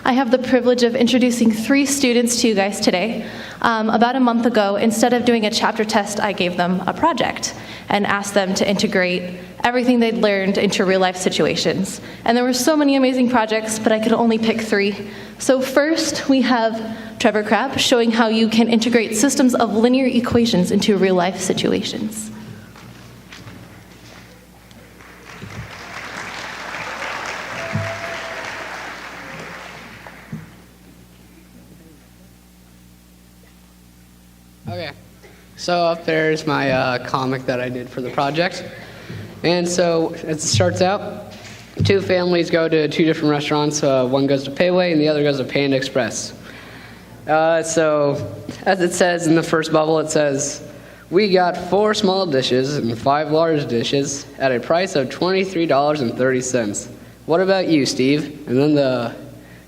I have the privilege of introducing 3 students to you guys today. About a month ago, instead of doing a chapter test, I gave them a project and asked them to integrate everything they'd learned into real-life situations. And there were so many amazing projects, but I could only pick 3. So first, we have Trevor Crab showing how you can integrate systems of linear equations into real-life situations. Okay, so up there is my comic that I did for the project. And so as it starts out, 2 families go to 2 different restaurants. One goes to Payway and the other goes to Panda Express. So as it says in the first bubble, it says, we got 4 small dishes and 5 large dishes at a price of $23.30. What about you, Steve? And then the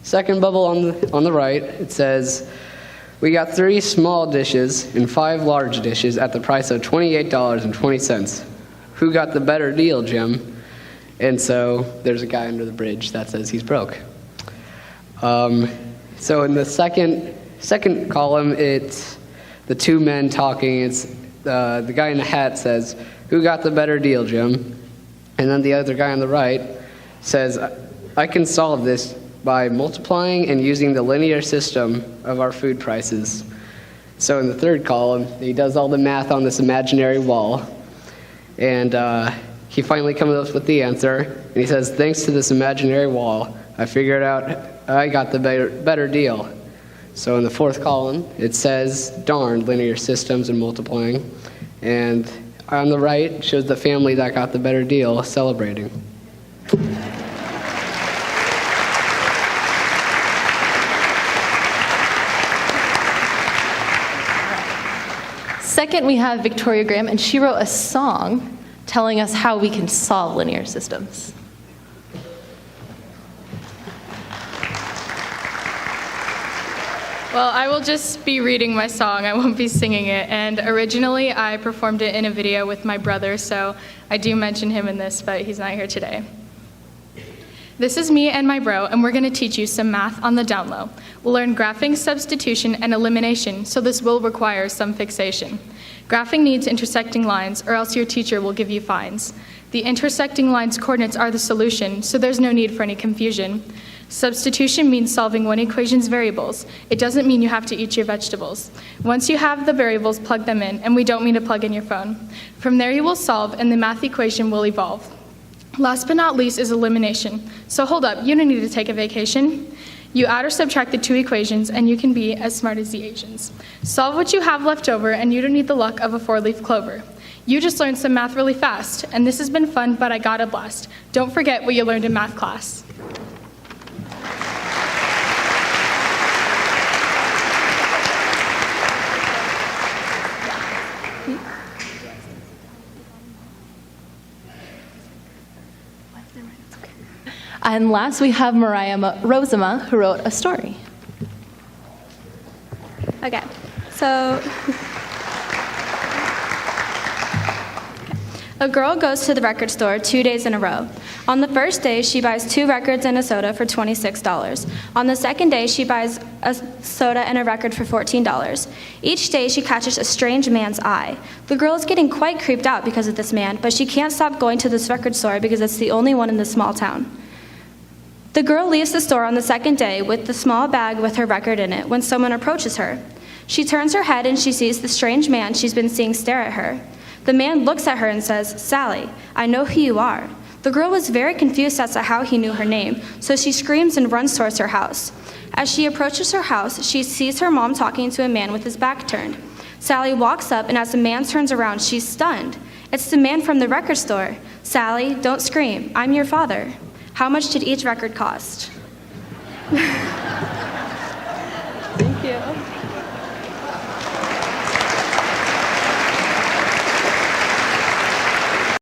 second bubble on the right, it says, we got 3 small dishes and 5 large dishes at the price of $28.20. Who got the better deal, Jim? And so there's a guy under the bridge that says he's broke. So in the second column, it's the 2 men talking. It's the guy in the hat says, who got the better deal, Jim? And then the other guy on the right says, I can solve this by multiplying and using the linear system of our food prices. So in the third column, he does all the math on this imaginary wall, and he finally comes up with the answer, and he says, thanks to this imaginary wall, I figured out I got the better deal. So in the fourth column, it says, darn, linear systems and multiplying, and on the right shows the family that got the better deal celebrating. Second, we have Victoria Graham, and she wrote a song telling us how we can solve linear systems. Well, I will just be reading my song. I won't be singing it. And originally, I performed it in a video with my brother, so I do mention him in this, but he's not here today. This is me and my bro, and we're going to teach you some math on the down low. We'll learn graphing, substitution, and elimination, so this will require some fixation. Graphing needs intersecting lines, or else your teacher will give you fines. The intersecting lines' coordinates are the solution, so there's no need for any confusion. Substitution means solving one equation's variables. It doesn't mean you have to eat your vegetables. Once you have the variables, plug them in, and we don't mean to plug in your phone. From there you will solve, and the math equation will evolve. Last but not least is elimination. So hold up, you don't need to take a vacation. You add or subtract the 2 equations, and you can be as smart as the Asians. Solve what you have left over, and you don't need the luck of a 4-leaf clover. You just learned some math really fast, and this has been fun, but I got a blast. Don't forget what you learned in math class. And last, we have Mariah Rozema, who wrote a story. Okay, so a girl goes to the record store 2 days in a row. On the first day, she buys 2 records and a soda for $26. On the second day, she buys a soda and a record for $14. Each day, she catches a strange man's eye. The girl is getting quite creeped out because of this man, but she can't stop going to this record store because it's the only one in this small town. The girl leaves the store on the second day with the small bag with her record in it when someone approaches her. She turns her head and she sees the strange man she's been seeing stare at her. The man looks at her and says, "Sally, I know who you are." The girl was very confused as to how he knew her name, so she screams and runs towards her house. As she approaches her house, she sees her mom talking to a man with his back turned. Sally walks up, and as the man turns around, she's stunned. It's the man from the record store. "Sally, don't scream. I'm your father. How much did each record cost?"